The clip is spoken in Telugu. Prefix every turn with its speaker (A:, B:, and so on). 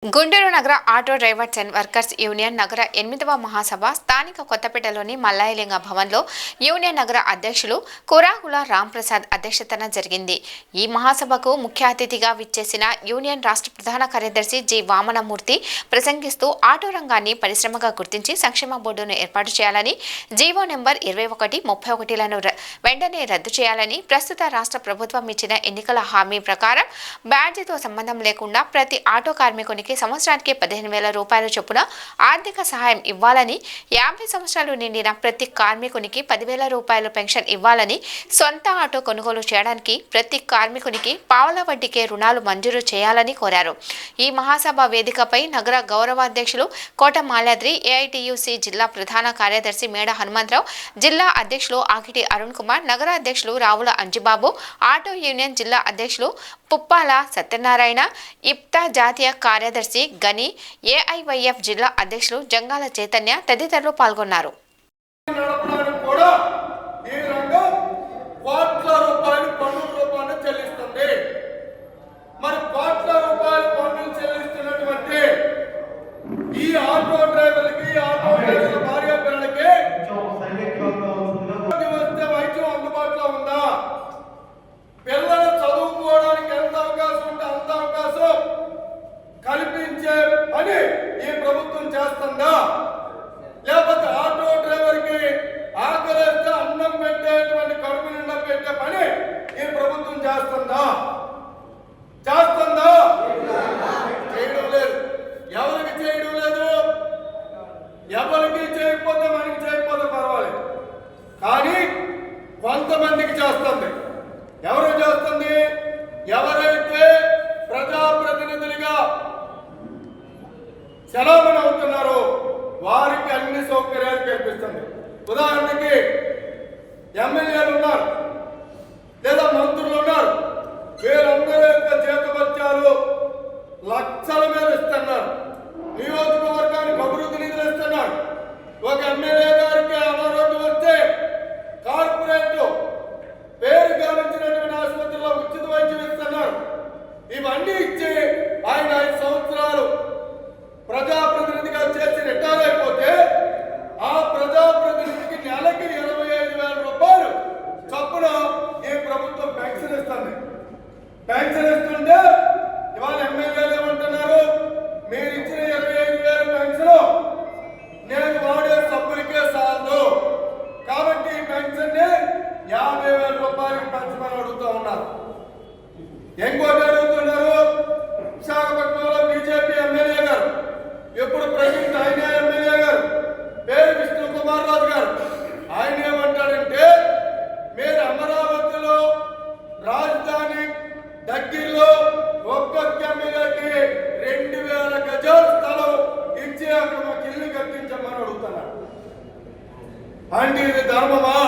A: గుంటూరు నగర auto drivers and workers union నగర 8వ మహాసభ స్థానిక కొత్తపేటలోని మల్లాయలింగ భవన్లో యూనియన్ నగర అధ్యక్షులు కురాకుల రాంప్రసాద్ అధ్యక్షతన జరిగింది. ఈ మహాసభకు ముఖ్య అతిథిగా విచ్చేసిన యూనియన్ రాష్ట్ర ప్రధాన కార్యదర్శి జి వామనమూర్తి ప్రసంగిస్తూ ఆటో రంగాన్ని పరిశ్రమగా గుర్తించి సంక్షేమ బోర్డును ఏర్పాటు చేయాలని, జీవో నెంబర్ 21, 31లను వెంటనే రద్దు చేయాలని, ప్రస్తుత రాష్ట్ర ప్రభుత్వం ఇచ్చిన ఎన్నికల హామీ ప్రకారం బ్యాడ్జీతో సంబంధం లేకుండా ప్రతి ఆటో కార్మికునికి సంవత్సరానికి 15,000 రూపాయల చొప్పున ఆర్థిక సహాయం ఇవ్వాలని, 50 సంవత్సరాలు నిండిన ప్రతి కార్మికునికి 10,000 రూపాయల పెన్షన్ ఇవ్వాలని, సొంత ఆటో కొనుగోలు చేయడానికి ప్రతి కార్మికునికి పావల వడ్డీకే రుణాలు మంజూరు చేయాలని కోరారు. ఈ మహాసభ వేదికపై నగర గౌరవాధ్యక్షులు కోట మాల్యాద్రి, ఏఐటియుసి జిల్లా ప్రధాన కార్యదర్శి మేడ హనుమంతరావు, జిల్లా అధ్యక్షులు ఆకిటి అరుణ్ కుమార్, నగర అధ్యక్షులు రావుల అంజిబాబు, ఆటో యూనియన్ జిల్లా అధ్యక్షులు పుప్పాల సత్యనారాయణ, ఇప్తా జాతీయ కార్యదర్శి గని, ఏఐవైఎఫ్ జిల్లా అధ్యక్షులు జంగాల చైతన్య తదితరులు పాల్గొన్నారు.
B: కల్పించే పని ఈ ప్రభుత్వం చేస్తుందా, లేకపోతే ఆటో డ్రైవర్ కి ఆకలిస్తే అన్నం పెట్టేటువంటి కడుపు నిండా పెట్టే పని ఈ ప్రభుత్వం చేస్తుందా? చేయడం లేదు. ఎవరికి చేయడం లేదు? ఎవరికి చేయకపోతే మనకి చేయకపోతే పర్వాలేదు, కానీ కొంతమందికి చేస్తుంది. ఎవరు చేస్తుంది? ఎవరైతే ప్రజాప్రతినిధులుగా చలామణి అవుతున్నారో వారికి అన్ని సౌకర్యాలు కల్పిస్తుంది. ఉదాహరణకి ఎమ్మెల్యేలు ఉన్నారు, లేదా మంత్రులు ఉన్నారు. వీరందరూ యొక్క జీతభత్యాలు లక్షల మీద ఇస్తున్నారు. నియోజకవర్గానికి అభివృద్ధి నిధులు ఇస్తున్నారు. ఒక ఎమ్మెల్యే గారికి అనారోగ్యం వస్తే కార్పొరేట్ పేరు గావించినటువంటి ఆసుపత్రిలో ఉచిత వైద్యం ఇస్తున్నారు. ఇవన్నీ ఇచ్చి ఆయన 5 సంవత్సరాలు ప్రజాప్రతినిధిగా చేసి రిటైర్ అయిపోతే ఆ ప్రజాప్రతినిధికి నెలకి 25,000 రూపాయలు చొప్పున ఈ ప్రభుత్వం పెన్షన్ ఇస్తుంది. పెన్షన్ ఇస్తుంటే ఇవాళ ఎమ్మెల్యేలు ఏమంటున్నారు? మీరు ఇచ్చిన 25,000 పెన్షన్ నేను వాడే సభ్యులకే చాలదు, కాబట్టి ఈ పెన్షన్ ని 50,000 రూపాయలకి పెంచమని అడుగుతూ ఉన్నారు. ఇంకోటి అడుగుతున్నారు, విశాఖపట్నంలో బీజేపీ ఎమ్మెల్యే గారు, ఇప్పుడు ప్రజెంట్ ఆయన ఎమ్మెల్యే గారు పేరు విష్ణు కుమార్ రాజు గారు, ఆయన ఏమంటాడంటే మీరు అమరావతిలో రాజధాని దగ్గరలో ఒక్కొక్క ఎమ్మెల్యేకి 2,000 గజాల స్థలం ఇచ్చి అక్కడ మాకు ఇల్లు కట్టించమని అడుగుతున్నారు. అంటే ఇది ధర్మమా?